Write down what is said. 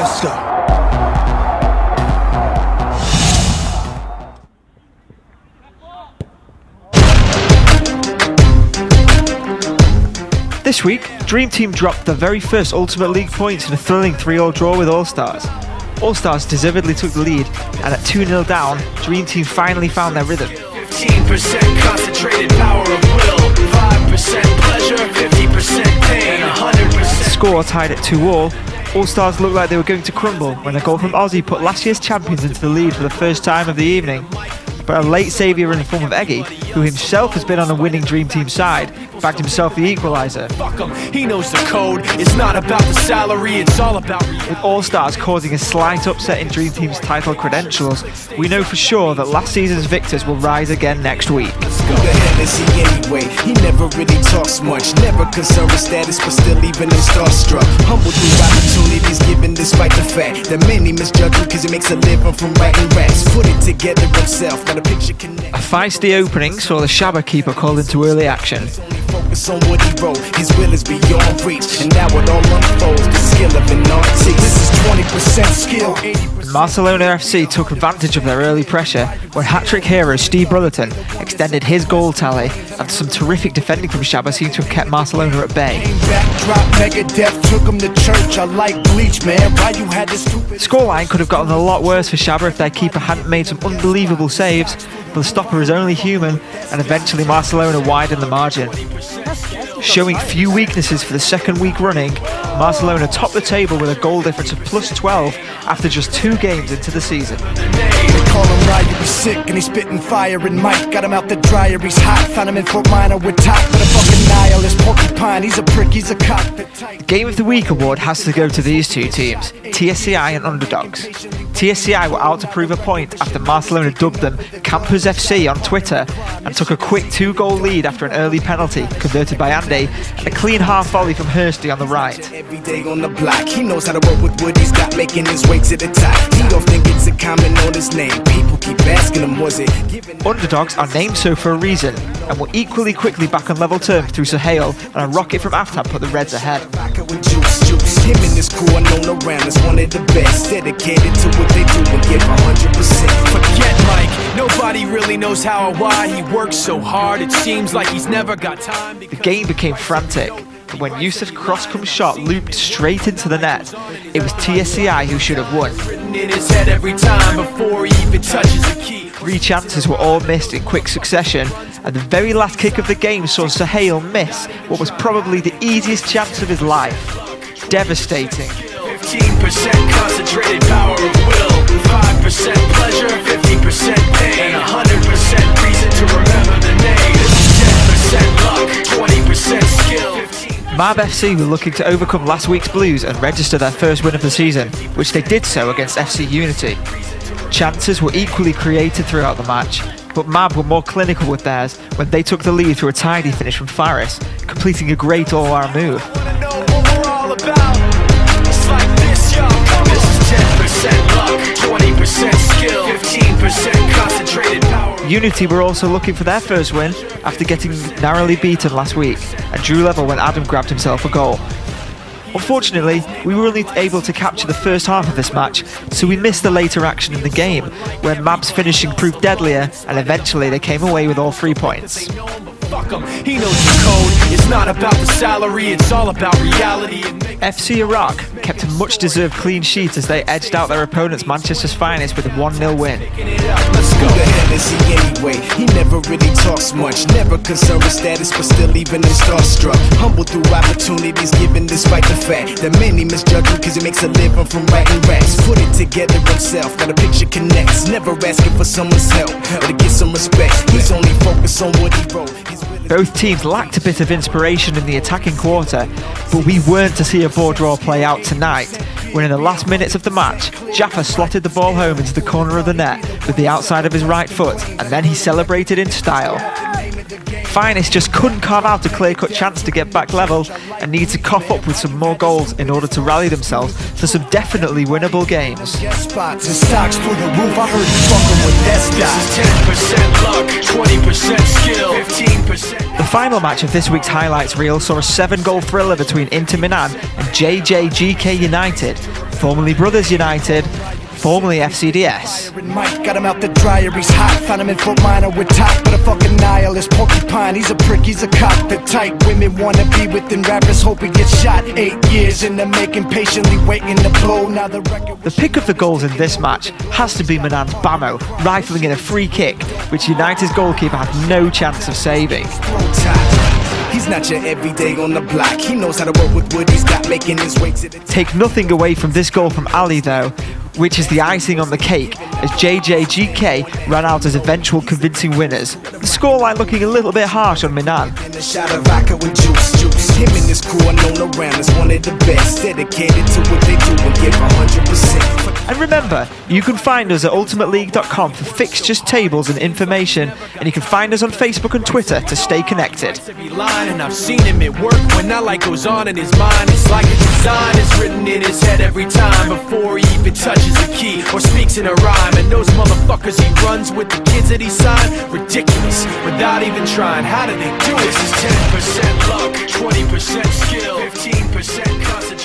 Let's go. This week, Dream Team dropped the very first Ultimate League points in a thrilling 3-all draw with Allstars. Allstars deservedly took the lead, and at 2-0 down, Dream Team finally found their rhythm. 15% concentrated power of will, 5% pleasure, 50% pain, 100%. Score tied at 2-all. Allstars looked like they were going to crumble when a goal from Aussie put last year's champions into the lead for the first time of the evening. But a late saviour in the form of Eggy, who himself has been on a winning Dream Team side, bagged himself the equaliser. Fuck him, he knows the code. It's not about the salary, it's all about reality. With Allstars causing a slight upset in Dream Team's title credentials, we know for sure that last season's victors will rise again next week. Who the hell is he anyway? He never really talks much, never concerned with status, but still even him starstruck. Humble through opportunities given despite the fact that many misjudge him because he makes a living from writing raps. Put it together himself, got a picture connect. A feisty opening saw the Shabba keeper called into early action. Focus on what he wrote, his will is beyond reach, and now it all unfolds, the skill of an artist. This is 20% skill, 80%. Barcelona FC took advantage of their early pressure when hat-trick hero Steve Brotherton extended his goal tally, and some terrific defending from Shabba seemed to have kept Barcelona at bay. Scoreline could have gotten a lot worse for Shabba if their keeper hadn't made some unbelievable saves, but the stopper is only human, and eventually Barcelona widened the margin. Showing few weaknesses for the second week running, Barcelona topped the table with a goal difference of +12 after just 2 games into the season. They call him Ryan, he's sick and he's spitting fire, and Mike got him out the dryer, he's hot. Found him in Fort Minor with top with a fucking nihilist porcupine, he's a prick, he's a cock. The Game of the Week award has to go to these two teams, TSCI and Underdogs. TSCI were out to prove a point after Barcelona dubbed them Campers FC on Twitter and took a quick 2-goal lead after an early penalty converted by Andy and a clean half volley from Hursty on the right. Every day on the block, he knows how to work with what he's got, making his way to the top. He don't think it's a comment on his name. People keep asking him, was it? Underdogs are named so for a reason and were equally quickly back on level terms through Sahel, and a rocket from Aftab put the Reds ahead. Him and his crew are known around as one of the best, dedicated to what they do and give 100%. Forget Mike, nobody really knows how or why he works so hard. It seems like he's never got time. The game became frantic, but when Yusuf's cross-come shot looped straight into the net, it was TSCI who should have won. In his head every time before he even touches the key. 3 chances were all missed in quick succession, and the very last kick of the game saw Sahel miss what was probably the easiest chance of his life. Devastating. 15% concentrated power of will, 5% pleasure, 50% pain, 100% reason to remember the name. This is 10% luck, 20% skill. Mab FC were looking to overcome last week's blues and register their first win of the season, which they did so against FC Unity. Chances were equally created throughout the match, but Mab were more clinical with theirs when they took the lead through a tidy finish from Faris, completing a great all-round move. It's like this, yo. This is 10% luck, 20% skill, 15% concentrated power. Unity were also looking for their first win after getting narrowly beaten last week and drew level when Adam grabbed himself a goal. Unfortunately, we were only able to capture the first half of this match, so we missed the later action in the game, where Mab's finishing proved deadlier, and eventually they came away with all 3 points. Fuck him, he knows the code. It's not about the salary, it's all about reality. FC Iraq kept a much-deserved clean sheet as they edged out their opponents Manchester's finest with a 1-0 win. Let's go. Who the hell is he anyway? He never really talks much, never concerned with status, but still even him starstruck. Humble through opportunities given despite the fact that many misjudge him because he makes a living from writing raps. Put it together himself, got a picture connects, never asking for someone's help or to get some respect. He's only focused on what he wrote. Both teams lacked a bit of inspiration in the attacking quarter, but we weren't to see a ball draw play out tonight, when in the last minutes of the match, Jaffa slotted the ball home into the corner of the net with the outside of his right foot, and then he celebrated in style. Finest just couldn't carve out a clear-cut chance to get back level and needed to cough up with some more goals in order to rally themselves for some definitely winnable games. The final match of this week's highlights reel saw a 7-goal thriller between Inter Milan and JJGK United, formerly Brothers United, formerly FCDS. Got him out the dryer, he's hot. Found him in Fort Minor with top, but a fucking nihilist porcupine. He's a prick, he's a cock. The type women wanna be within, rappers hope he gets shot. 8 years in the making, patiently waiting to blow. Now the record. The pick of the goals in this match has to be Minan's Bamo, rifling in a free kick, which United's goalkeeper had no chance of saving. He's not your everyday on the block. He knows how to work with what he's got, making his way to the Take nothing away from this goal from Ali though, which is the icing on the cake, as JJGK ran out as eventual convincing winners. The scoreline looking a little bit harsh on Minan. a shot of vodka with juice. Him and his crew are known around as one of the best, dedicated to what they do and give 100%. And remember, you can find us at ultimateleague.com for fixtures, tables and information, and you can find us on Facebook and Twitter to stay connected. And I've seen him at work when that light goes on in his mind. It's like a design is written in his head every time before he even touches a key or speaks in a rhyme. And those motherfuckers he runs with, the kids that he signed, ridiculous without even trying. How do they do it? This is 10% luck, 20% skill, 15% concentration.